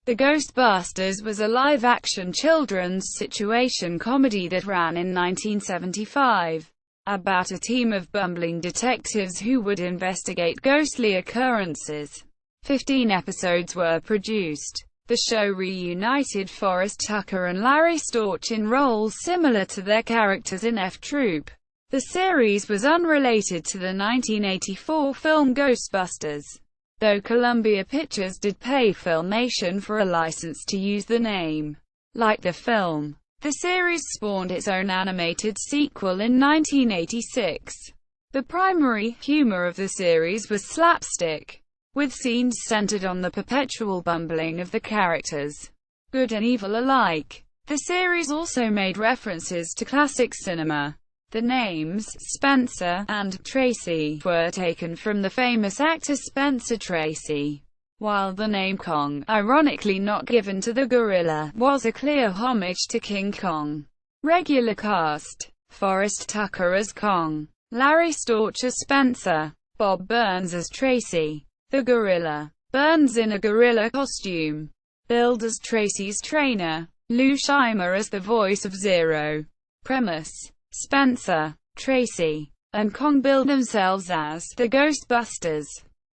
The Ghostbusters was a live-action children's situation comedy that ran in 1975, about a team of bumbling detectives who would investigate ghostly occurrences. 15 episodes were produced. The show reunited Forrest Tucker and Larry Storch in roles similar to their characters in F Troop. The series was unrelated to the 1984 film Ghostbusters, though Columbia Pictures did pay Filmation for a license to use the name. Like the film, the series spawned its own animated sequel in 1986. The primary humor of the series was slapstick, with scenes centered on the perpetual bumbling of the characters, good and evil alike. The series also made references to classic cinema. The names Spencer and Tracy were taken from the famous actor Spencer Tracy, while the name Kong, ironically not given to the gorilla, was a clear homage to King Kong. Regular cast: Forrest Tucker as Kong, Larry Storch as Spencer, Bob Burns as Tracy, the gorilla, Burns in a gorilla costume, billed as Tracy's trainer, Lou Scheimer as the voice of Zero. Premise: Spencer, Tracy, and Kong billed themselves as the Ghostbusters,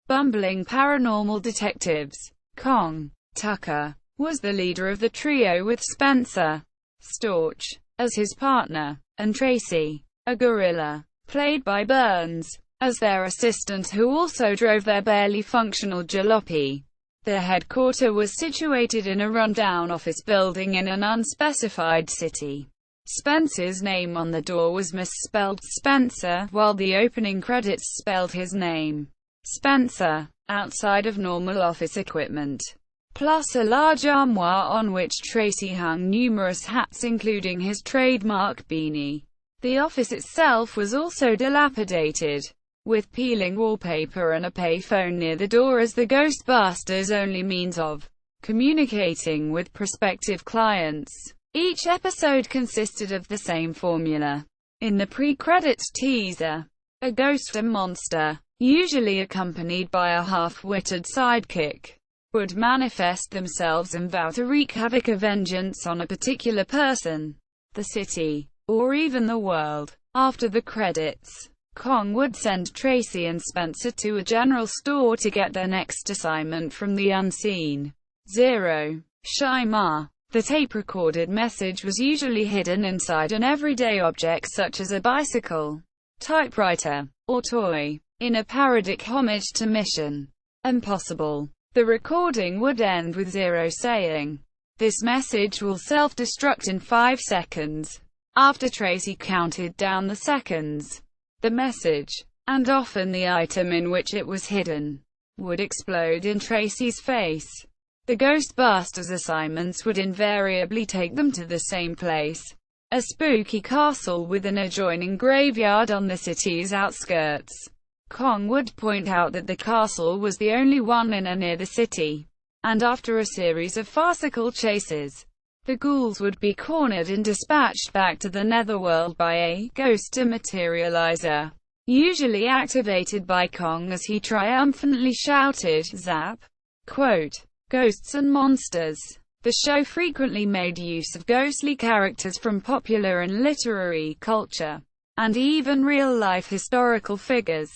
bumbling paranormal detectives. Kong, Tucker, was the leader of the trio with Spencer, Storch, as his partner, and Tracy, a gorilla, played by Burns, as their assistant who also drove their barely functional jalopy. Their headquarters was situated in a rundown office building in an unspecified city. Spencer's name on the door was misspelled Spencer, while the opening credits spelled his name, Spencer, outside of normal office equipment, plus a large armoire on which Tracy hung numerous hats including his trademark beanie. The office itself was also dilapidated, with peeling wallpaper and a payphone near the door as the Ghostbusters' only means of communicating with prospective clients. Each episode consisted of the same formula. In the pre-credits teaser, a ghost or monster, usually accompanied by a half-witted sidekick, would manifest themselves and vow to wreak havoc or vengeance on a particular person, the city, or even the world. After the credits, Kong would send Tracy and Spencer to a general store to get their next assignment from the unseen Zero. Scheimer. The tape-recorded message was usually hidden inside an everyday object such as a bicycle, typewriter, or toy, in a parodic homage to Mission Impossible. The recording would end with Zero saying, "This message will self-destruct in 5 seconds." After Tracy counted down the seconds, the message, and often the item in which it was hidden, would explode in Tracy's face. The Ghostbusters assignments would invariably take them to the same place, a spooky castle with an adjoining graveyard on the city's outskirts. Kong would point out that the castle was the only one in or near the city, and after a series of farcical chases, the ghouls would be cornered and dispatched back to the netherworld by a ghost dematerializer, usually activated by Kong as he triumphantly shouted, "Zap!" Quote, Ghosts and Monsters. The show frequently made use of ghostly characters from popular and literary culture, and even real-life historical figures.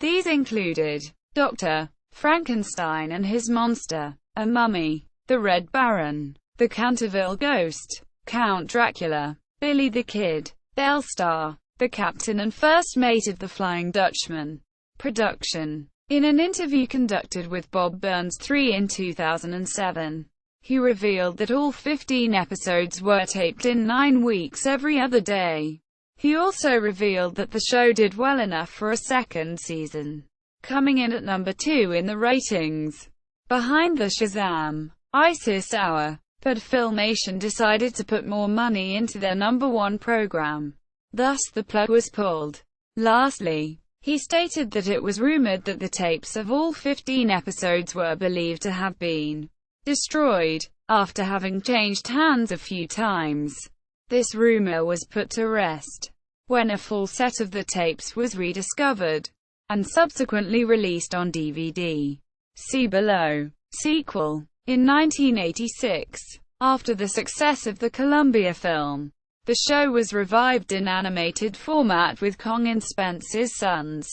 These included Dr. Frankenstein and his monster, a mummy, the Red Baron, the Canterville Ghost, Count Dracula, Billy the Kid, Bellstar, the captain and first mate of the Flying Dutchman. Production. In an interview conducted with Bob Burns III in 2007, he revealed that all 15 episodes were taped in 9 weeks every other day. He also revealed that the show did well enough for a second season, coming in at number 2 in the ratings, behind the Shazam! ISIS Hour. But Filmation decided to put more money into their number 1 program. Thus the plug was pulled. Lastly, he stated that it was rumored that the tapes of all 15 episodes were believed to have been destroyed, after having changed hands a few times. This rumor was put to rest when a full set of the tapes was rediscovered, and subsequently released on DVD. See below. Sequel. In 1986, after the success of the Columbia film, the show was revived in animated format with Kong and Spence's sons,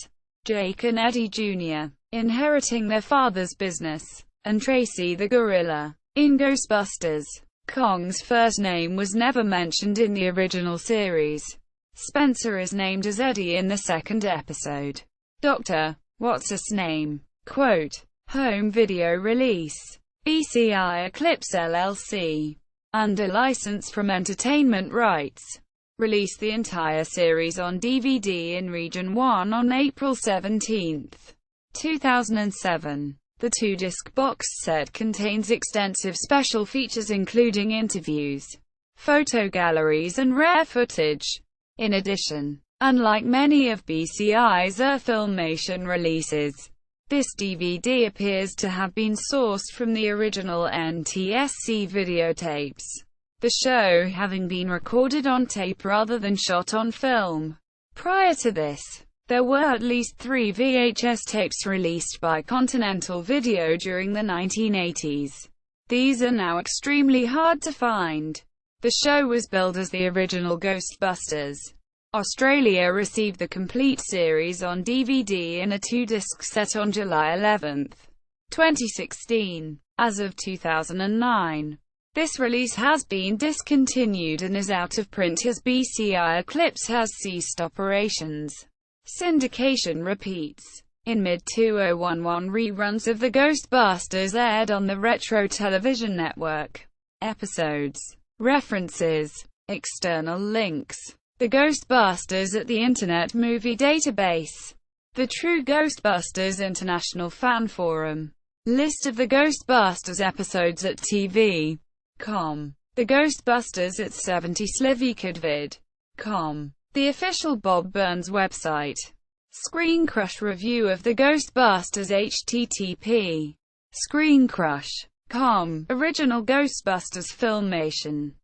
Jake and Eddie Jr., inheriting their father's business, and Tracy the Gorilla. In Ghostbusters, Kong's first name was never mentioned in the original series. Spencer is named as Eddie in the second episode. Dr. What's-His Name? Quote, home video release. BCI Eclipse LLC. Under license from Entertainment Rights. Released the entire series on DVD in Region 1 on April 17, 2007. The two-disc box set contains extensive special features including interviews, photo galleries and rare footage. In addition, unlike many of BCI's Filmation releases, this DVD appears to have been sourced from the original NTSC videotapes, the show having been recorded on tape rather than shot on film. Prior to this, there were at least 3 VHS tapes released by Continental Video during the 1980s. These are now extremely hard to find. The show was billed as the original Ghostbusters. Australia received the complete series on DVD in a 2-disc set on July 11, 2016. As of 2009, this release has been discontinued and is out of print as BCI Eclipse has ceased operations. Syndication repeats. In mid-2011, reruns of the Ghostbusters aired on the Retro Television Network. Episodes. References. External links. The Ghostbusters at the Internet Movie Database. The True Ghostbusters International Fan Forum. List of the Ghostbusters episodes at TV.com. The Ghostbusters at 70 Slivykidvid.com. The official Bob Burns website. Screen Crush review of the Ghostbusters http://screencrush.com. Original Ghostbusters Filmation.